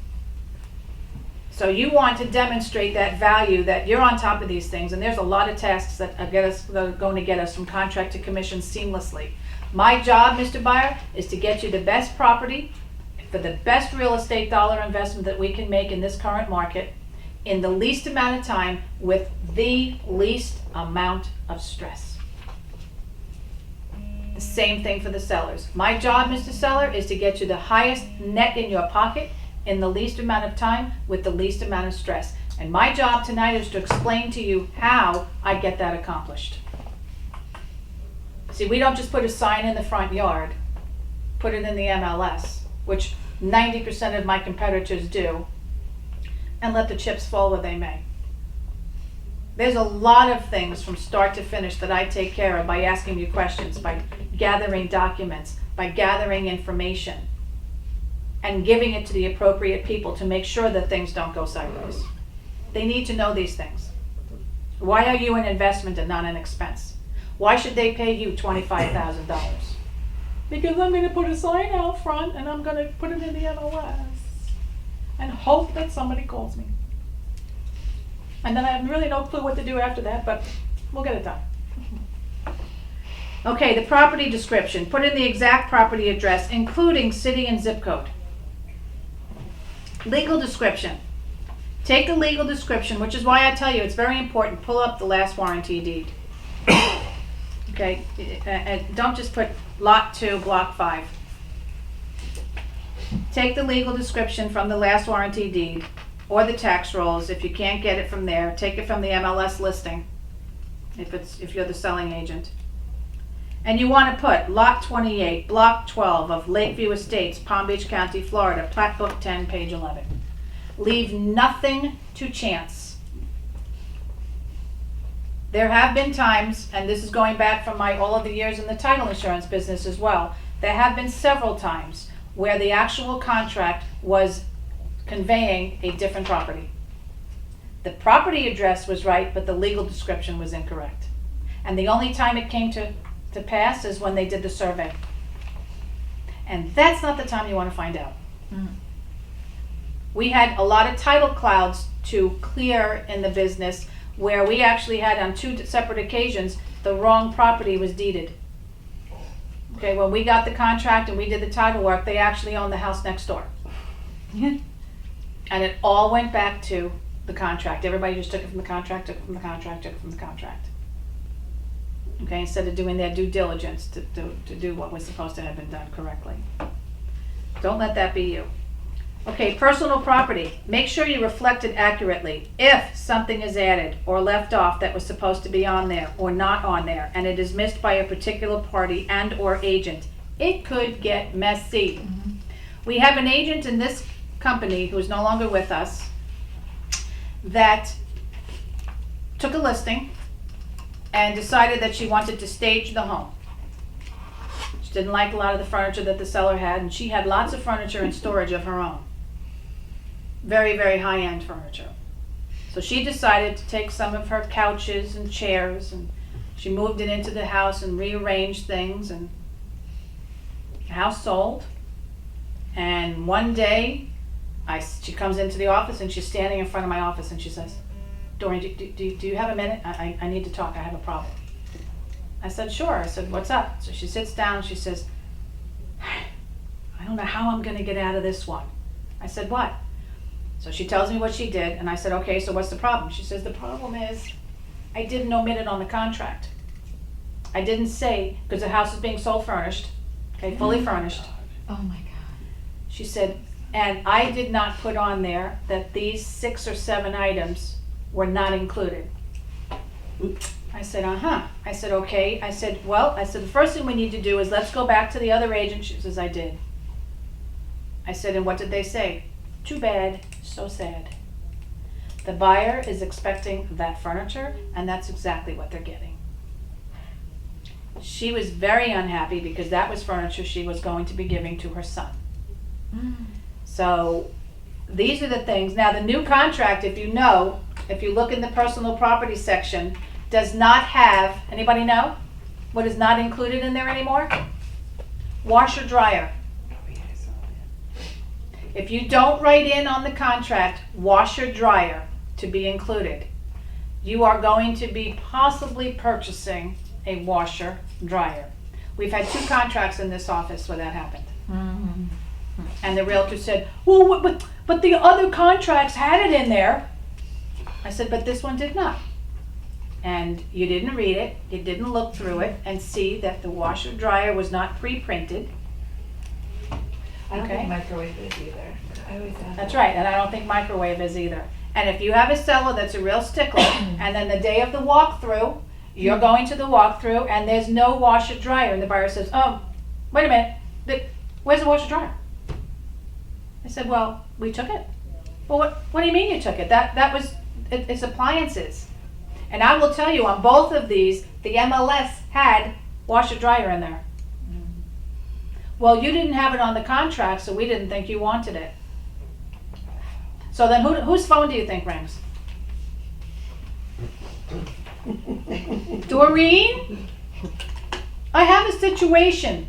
So you want to demonstrate that value that you're on top of these things, and there's a lot of tasks that are going to get us from contract to commission seamlessly. My job, Mr. Buyer, is to get you the best property for the best real estate dollar investment that we can make in this current market in the least amount of time with the least amount of stress. The same thing for the sellers. My job, Mr. Seller, is to get you the highest net in your pocket in the least amount of time with the least amount of stress. And my job tonight is to explain to you how I get that accomplished. See, we don't just put a sign in the front yard, put it in the MLS, which 90% of my competitors do, and let the chips fall where they may. There's a lot of things from start to finish that I take care of by asking you questions, by gathering documents, by gathering information, and giving it to the appropriate people to make sure that things don't go sideways. They need to know these things. Why are you an investment and not an expense? Why should they pay you $25,000? Because I'm going to put a sign out front and I'm going to put it in the MLS and hope that somebody calls me. And then I have really no clue what to do after that, but we'll get it done. Okay, the property description. Put in the exact property address, including city and zip code. Legal description. Take the legal description, which is why I tell you it's very important. Pull up the last warranty deed. Okay, and don't just put lot 2, block 5. Take the legal description from the last warranty deed or the tax rolls. If you can't get it from there, take it from the MLS listing if you're the selling agent. And you want to put lot 28, block 12 of Lakeview Estates, Palm Beach County, Florida, Plat Book 10, page 11. Leave nothing to chance. There have been times, and this is going back from all of the years in the title insurance business as well, there have been several times where the actual contract was conveying a different property. The property address was right, but the legal description was incorrect. And the only time it came to pass is when they did the survey. And that's not the time you want to find out. Mm-hmm. We had a lot of title clouds to clear in the business where we actually had on 2 separate occasions the wrong property was deeded. Okay, when we got the contract and we did the title work, they actually owned the house next door. And it all went back to the contract. Everybody just took it from the contract, took it from the contract, took it from the contract. Okay, instead of doing their due diligence to do what was supposed to have been done correctly. Don't let that be you. Okay, personal property. Make sure you reflect it accurately. If something is added or left off that was supposed to be on there or not on there, and it is missed by a particular party and or agent, it could get messy. Mm-hmm. We have an agent in this company who is no longer with us that took a listing and decided that she wanted to stage the home. She didn't like a lot of the furniture that the seller had, and she had lots of furniture and storage of her own. Very, very high-end furniture. So she decided to take some of her couches and chairs, and she moved it into the house and rearranged things, and the house sold. And one day, she comes into the office and she's standing in front of my office and she says, Doreen, do you have a minute? I need to talk. I have a problem. I said, sure. I said, what's up? So she sits down, she says, I don't know how I'm gonna get out of this one. I said, what? So she tells me what she did, and I said, okay, so what's the problem? She says, the problem is, I didn't omit it on the contract. I didn't say, because the house is being sold furnished, okay, fully furnished. Oh my God. She said, and I did not put on there that these 6 or 7 items were not included. I said, uh-huh. I said, okay. I said, well, I said, the first thing we need to do is let's go back to the other agent. She says, I did. I said, and what did they say? Too bad, so sad. The buyer is expecting that furniture, and that's exactly what they're getting. She was very unhappy because that was furniture she was going to be giving to her son. So these are the things. Now the new contract, if you know, if you look in the personal property section, does not have, anybody know what is not included in there anymore? Washer dryer. If you don't write in on the contract, washer dryer to be included, you are going to be possibly purchasing a washer dryer. We've had 2 contracts in this office where that happened. And the realtor said, well, but the other contracts had it in there. I said, but this one did not. And you didn't read it, you didn't look through it and see that the washer dryer was not pre-printed. I don't Okay. think microwave is either. I always ask. That's right, and I don't think microwave is either. And if you have a seller that's a real stickler, and then the day of the walkthrough, you're going to the walkthrough and there's no washer dryer, and the buyer says, oh, wait a minute, where's the washer dryer? I said, well, we took it. Well, what do you mean you took it? That was, it's appliances. And I will tell you, on both of these, the MLS had washer dryer in there. Well, you didn't have it on the contract, so we didn't think you wanted it. So then whose phone do you think rings? Doreen? I have a situation.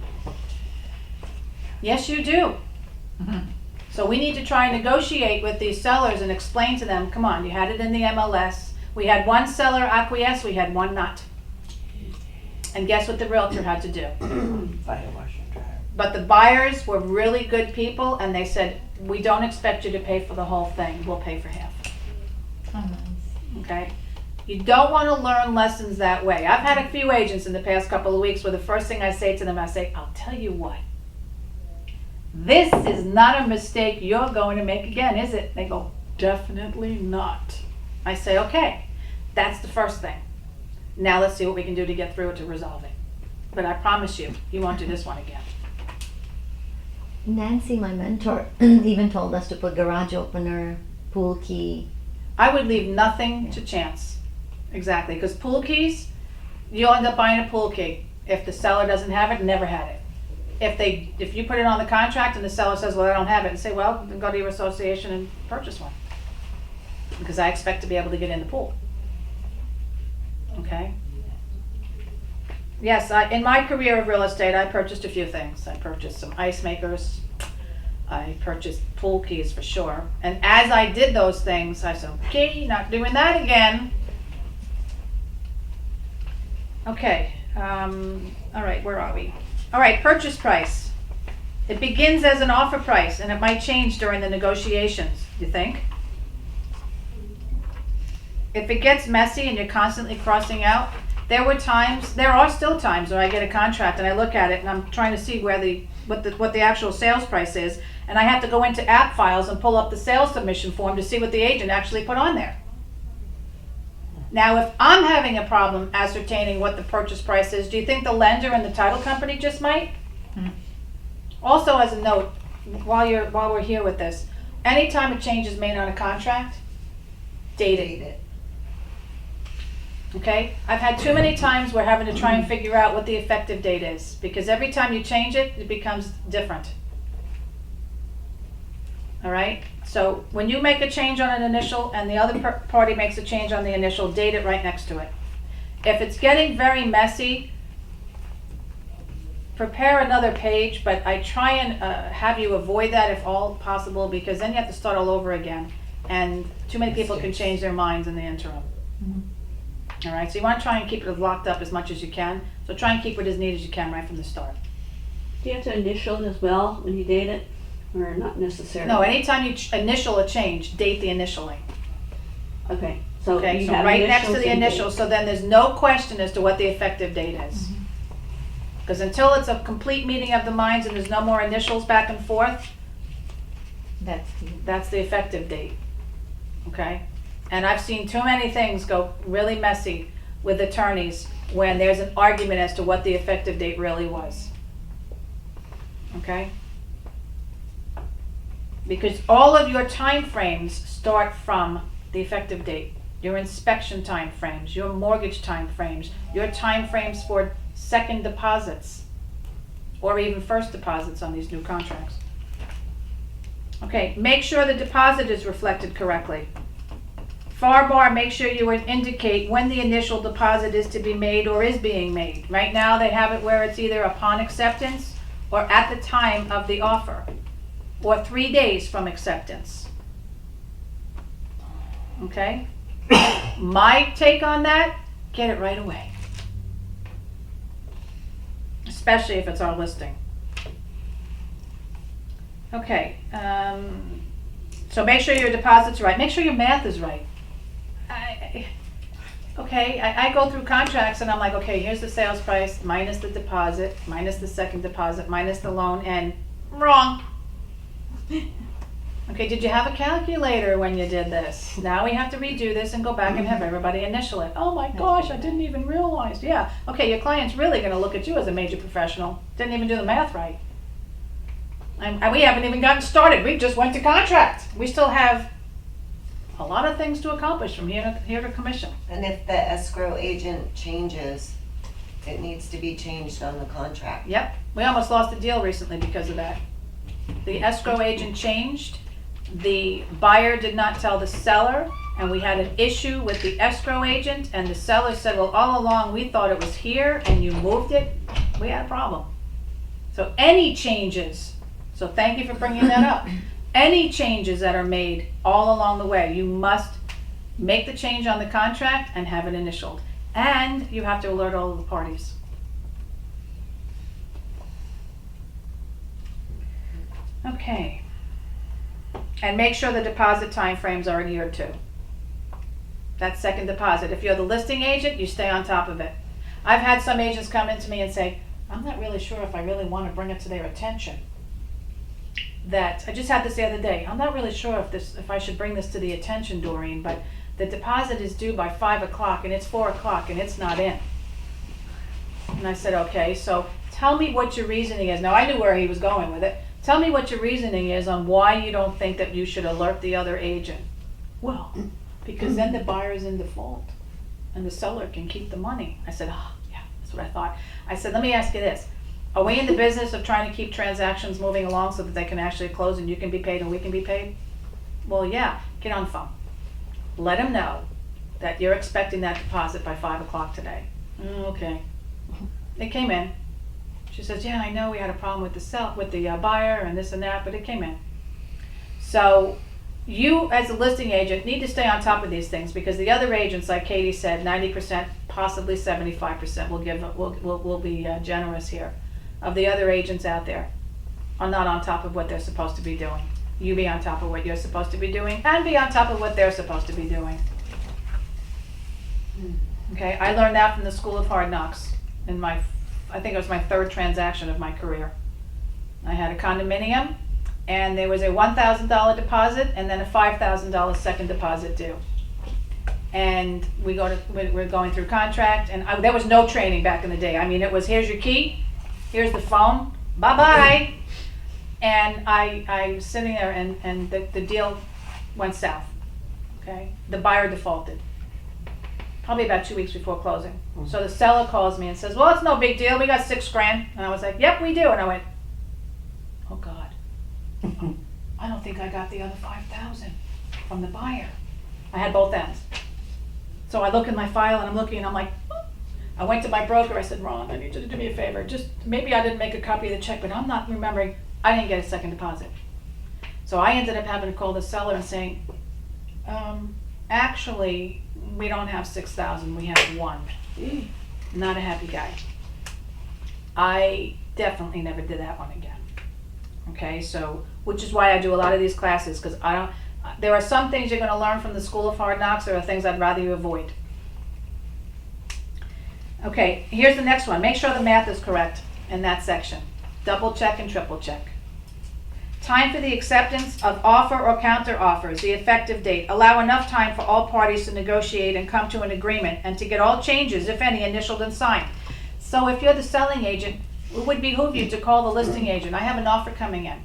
Yes, you do. So we need to try and negotiate with these sellers and explain to them, come on, you had it in the MLS. We had one seller acquiesce, we had one not. And guess what the realtor had to do? Buy a washer and dryer. But the buyers were really good people, and they said, we don't expect you to pay for the whole thing, we'll pay for half. Oh, nice. Okay? You don't want to learn lessons that way. I've had a few agents in the past couple of weeks where the first thing I say to them, I say, I'll tell you what. This is not a mistake you're going to make again, is it? They go, definitely not. I say, okay, that's the first thing. Now let's see what we can do to get through it to resolve it. But I promise you, you won't do this one again. Nancy, my mentor, even told us to put garage opener, pool key. I would leave nothing to chance. Exactly, because pool keys, you'll end up buying a pool key. If the seller doesn't have it, never had it. If you put it on the contract and the seller says, well, I don't have it, and say, well, then go to your association and purchase one. Because I expect to be able to get in the pool. Okay? Yes, in my career of real estate, I purchased a few things. I purchased some ice makers. I purchased pool keys for sure. And as I did those things, I said, okay, not doing that again. Okay, all right, where are we? All right, purchase price. It begins as an offer price, and it might change during the negotiations, you think? If it gets messy and you're constantly crossing out, there are still times where I get a contract and I look at it and I'm trying to see what the actual sales price is, and I have to go into app files and pull up the sales submission form to see what the agent actually put on there. Now, if I'm having a problem ascertaining what the purchase price is, do you think the lender and the title company just might? Also, as a note, while we're here with this, anytime a change is made on a contract, date it. Okay? I've had too many times we're having to try and figure out what the effective date is, because every time you change it, it becomes different. All right? So when you make a change on an initial and the other party makes a change on the initial, date it right next to it. If it's getting very messy, prepare another page, but I try and have you avoid that if all possible, because then you have to start all over again, and too many people can change their minds in the interim. All right, so you want to try and keep it as locked up as much as you can. So try and keep it as neat as you can right from the start. Do you have to initial it as well when you date it, or not necessarily? No, anytime you initial a change, date the initialing. Okay, so Okay, you so have right next to initials the and initial, so then there's no question as to what the effective date is. Because until it's a complete meeting of the minds and there's no more initials back and forth, that's the effective date. Okay? And I've seen too many things go really messy with attorneys when there's an argument as to what the effective date really was. Okay? Because all of your time frames start from the effective date. Your inspection time frames, your mortgage time frames, your time frames for second deposits, or even first deposits on these new contracts. Okay, make sure the deposit is reflected correctly. FAR bar, make sure you would indicate when the initial deposit is to be made or is being made. Right now, they have it where it's either upon acceptance or at the time of the offer, or 3 days from acceptance. Okay? My take on that, get it right away. Especially if it's our listing. Okay, so make sure your deposit's right. Make sure your math is right. I go through contracts and I'm like, okay, here's the sales price minus the deposit, minus the second deposit, minus the loan, and wrong. Okay, did you have a calculator when you did this? Now we have to redo this and go back and have everybody initial it. Oh my gosh, I didn't even realize. Yeah, okay, your client's really gonna look at you as a major professional. Didn't even do the math right. And we haven't even gotten started. We just went to contract. We still have a lot of things to accomplish from here to commission. And if the escrow agent changes, it needs to be changed on the contract. Yep, we almost lost a deal recently because of that. The escrow agent changed, the buyer did not tell the seller, and we had an issue with the escrow agent, and the seller said, well, all along we thought it was here and you moved it. We had a problem. So any changes, so thank you for bringing that up. Any changes that are made all along the way, you must make the change on the contract and have it initialed. And you have to alert all of the parties. Okay. And make sure the deposit timeframes are adhered to. That second deposit. If you're the listing agent, you stay on top of it. I've had some agents come into me and say, I'm not really sure if I really want to bring it to their attention. That, I just had this the other day, I'm not really sure if I should bring this to the attention, Doreen, but the deposit is due by 5 o'clock and it's 4 o'clock and it's not in. And I said, okay, so tell me what your reasoning is. Now I knew where he was going with it. Tell me what your reasoning is on why you don't think that you should alert the other agent. Well, because then the buyer's in default and the seller can keep the money. I said, oh, yeah, that's what I thought. I said, let me ask you this. Are we in the business of trying to keep transactions moving along so that they can actually close and you can be paid and we can be paid? Well, yeah, get on the phone. Let them know that you're expecting that deposit by 5 o'clock today. Okay. It came in. She says, yeah, I know we had a problem with the buyer and this and that, but it came in. So you, as a listing agent, need to stay on top of these things because the other agents, like Katie said, 90%, possibly 75% will be generous here. Of the other agents out there are not on top of what they're supposed to be doing. You be on top of what you're supposed to be doing and be on top of what they're supposed to be doing. Okay, I learned that from the School of Hard Knocks in I think it was my 3rd transaction of my career. I had a condominium and there was a $1,000 deposit and then a $5,000 second deposit due. And we're going through contract and there was no training back in the day. I mean, it was here's your key, here's the phone, bye-bye. And I was sitting there and the deal went south, okay? The buyer defaulted, probably about 2 weeks before closing. So the seller calls me and says, well, it's no big deal, we got $6,000. And I was like, yep, we do. And I went, oh God, I don't think I got the other $5,000 from the buyer. I had both ends. So I look in my file and I'm looking and I'm like, I went to my broker, I said, Ron, I need you to do me a favor. Just, maybe I didn't make a copy of the check, but I'm not remembering, I didn't get a second deposit. So I ended up having to call the seller and saying, actually, we don't have 6,000, we have 1. Not a happy guy. I definitely never did that one again. Okay, so, which is why I do a lot of these classes, because there are some things you're gonna learn from the School of Hard Knocks, there are things I'd rather you avoid. Okay, here's the next one. Make sure the math is correct in that section. Double check and triple check. Time for the acceptance of offer or counter offers, the effective date. Allow enough time for all parties to negotiate and come to an agreement and to get all changes, if any, initialed and signed. So if you're the selling agent, it would behoove you to call the listing agent. I have an offer coming in.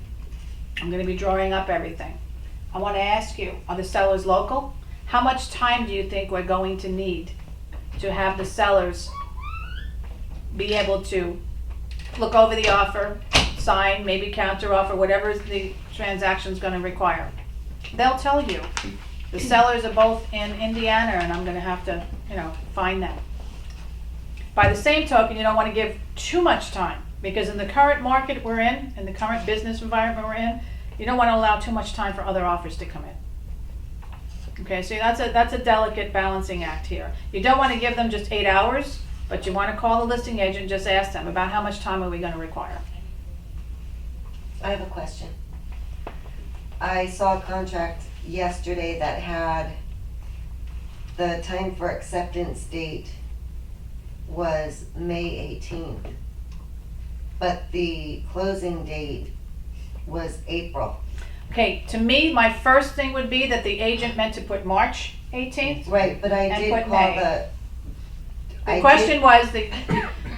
I'm gonna be drawing up everything. I wanna ask you, are the sellers local? How much time do you think we're going to need to have the sellers be able to look over the offer, sign, maybe counter offer, whatever the transaction's gonna require? They'll tell you. The sellers are both in Indiana, and I'm gonna have to, find them. By the same token, you don't wanna give too much time, because in the current market we're in the current business environment we're in, you don't wanna allow too much time for other offers to come in. Okay, so that's a delicate balancing act here. You don't wanna give them just 8 hours, but you wanna call the listing agent and just ask them about how much time are we gonna require. I have a question. I saw a contract yesterday that had the time for acceptance date was May 18th, but the closing date was April. Okay, to me, my first thing would be that the agent meant to put March 18th. Right, but I And did put call May. The question was,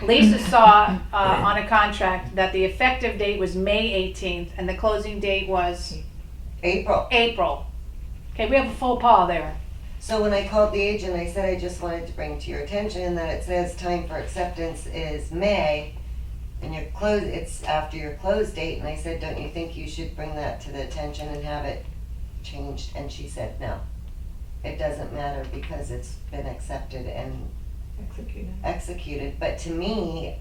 Lisa saw on a contract that the effective date was May 18th and the closing date was April. April. Okay, we have a faux pas there. So when I called the agent, I said I just wanted to bring to your attention that it says time for acceptance is May, and it's after your close date, and I said, don't you think you should bring that to the attention and have it changed? And she said, no, it doesn't matter because it's been accepted and executed. But to me,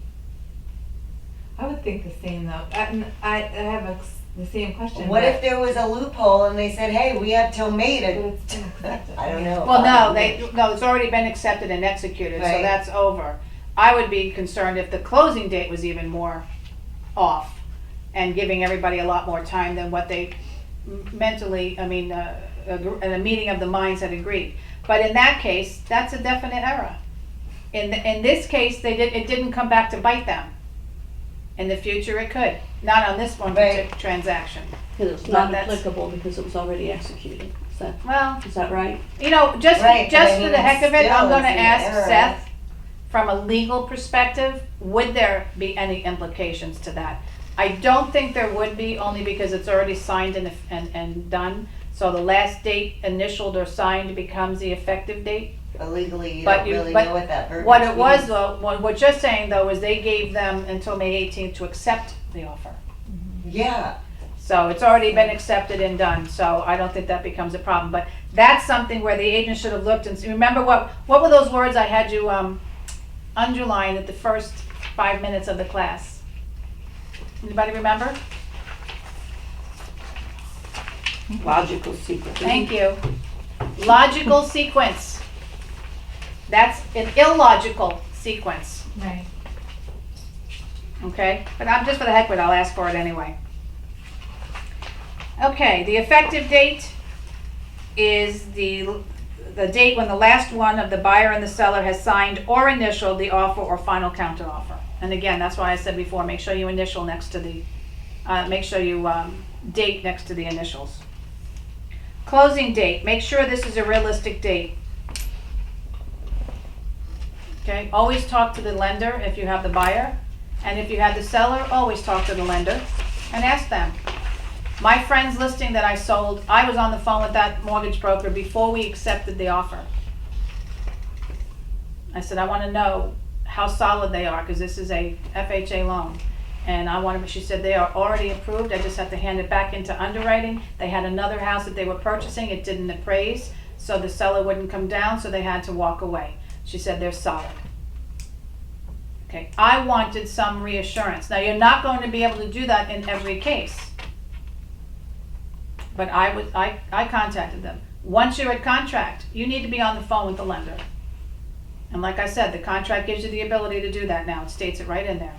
I would think the same though. I have the same question. what but- if there was a loophole and they said, hey, we have till May but to, it's been accepted. I don't know. Well, no, it's already been accepted and executed, so Right. that's over. I would be concerned if the closing date was even more off and giving everybody a lot more time than what they mentally, in a meeting of the minds had agreed. But in that case, that's a definite error. In this case, it didn't come back to bite them. In the future, it could. Not on this one Right. particular transaction. Because it's But not that's- applicable because it was already executed. Well, Is that right? just Right, but I for mean, the heck of it, still, I'm gonna it's an ask error. Seth, from a legal perspective, would there be any implications to that? I don't think there would be, only because it's already signed and done. So the last date initialed or signed becomes the effective date. But legally, you But don't you- really but know what that verbiage What it was means. though, what you're saying though, is they gave them until May 18th to accept the offer. Yeah, So it's already been accepted and done, so I don't think that becomes a problem. But that's something where the agent should have looked and remember what were those words I had you underline at the first 5 minutes of the class? Anybody remember? Logical sequence. Thank you. Logical sequence. That's an illogical sequence, Right. okay? But I'm just for the heck of it, I'll ask for it anyway. Okay, the effective date is the date when the last one of the buyer and the seller has signed or initialed the offer or final counter offer. And again, that's why I said before, make sure you initial next to the, make sure you date next to the initials. Closing date, make sure this is a realistic date. Okay, always talk to the lender if you have the buyer, and if you have the seller, always talk to the lender and ask them. My friend's listing that I sold, I was on the phone with that mortgage broker before we accepted the offer. I said, I want to know how solid they are, because this is a FHA loan. And she said, they are already approved, I just have to hand it back into underwriting. They had another house that they were purchasing, it didn't appraise, so the seller wouldn't come down, so they had to walk away. She said, they're solid. Okay, I wanted some reassurance. Now, you're not going to be able to do that in every case. But I contacted them. Once you're at contract, you need to be on the phone with the lender. And like I said, the contract gives you the ability to do that now, it states it right in there.